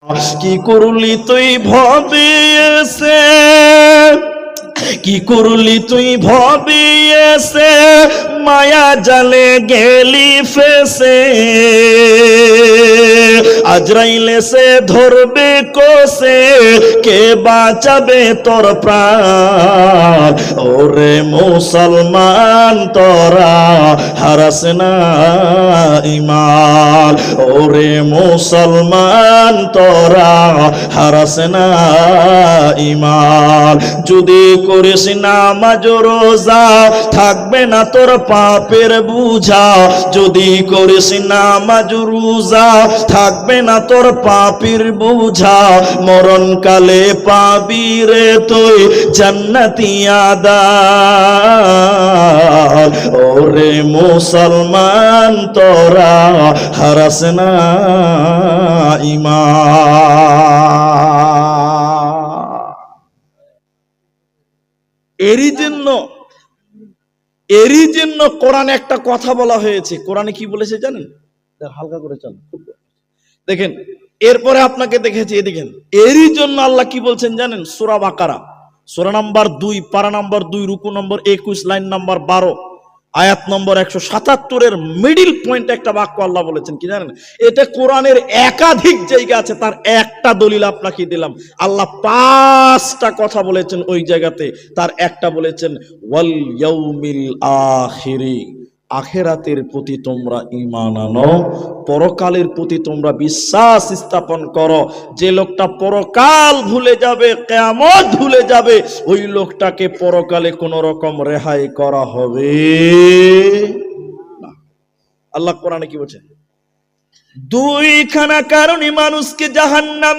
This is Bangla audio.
কি করলি তুই ভবিয়েছে, কি করলি তুই ভবিয়েছে, মায়া জালে গেলি ফেসে। আজরাইলে সে ধরবে কোসে, কে বাঁচাবে তোর প্রাণ। ওরে মুসলমান তোরা হারাস না ঈমান, ওরে মুসলমান তোরা হারাস না ঈমান। যদি করিস নামাজ রোজা, থাকবে না তোর পাপের বুঝা। যদি করিস নামাজ রোজা, থাকবে না তোর পাপের বুঝা। মরণকালে পাবি রে তুই জান্নাতি আদার। ওরে মুসলমান তোরা হারাস না ঈমান। এরই জন্য কোরআনে একটা কথা বলা হয়েছে। কোরআনে কি বলেছে জানেন? হালকা করে চল, দেখেন। এরপরে আপনাকে দেখেছি, এদিকে এরই জন্য আল্লাহ কি বলছেন জানেন? সূরা বাকারা, সূরা নাম্বার 2, পারা নাম্বার 2, রুকু নম্বর 21, লাইন নাম্বার 12, আয়াত নম্বর 177 মিডিল পয়েন্ট একটা বাক্য আল্লাহ বলেছেন কি জানেন? এটা কোরআনের একাধিক জায়গা আছে, তার একটা দলিল আপনাকে দিলাম। আল্লাহ 5টা কথা বলেছেন ওই জায়গাতে, তার একটা বলেছেন ওয়াল ইয়াউমিল আখিরি, আখেরাতের প্রতি তোমরা ঈমান আনো, পরকালের প্রতি তোমরা বিশ্বাস স্থাপন করো। যে লোকটা পরকাল ভুলে যাবে, কিয়ামত ভুলে যাবে, ওই লোকটাকে পরকালে কোন রকম রেহাই করা হবে না। আল্লাহ কোরআনে কি বলছে? দুইখানা কারণে মানুষকে জাহান্নাম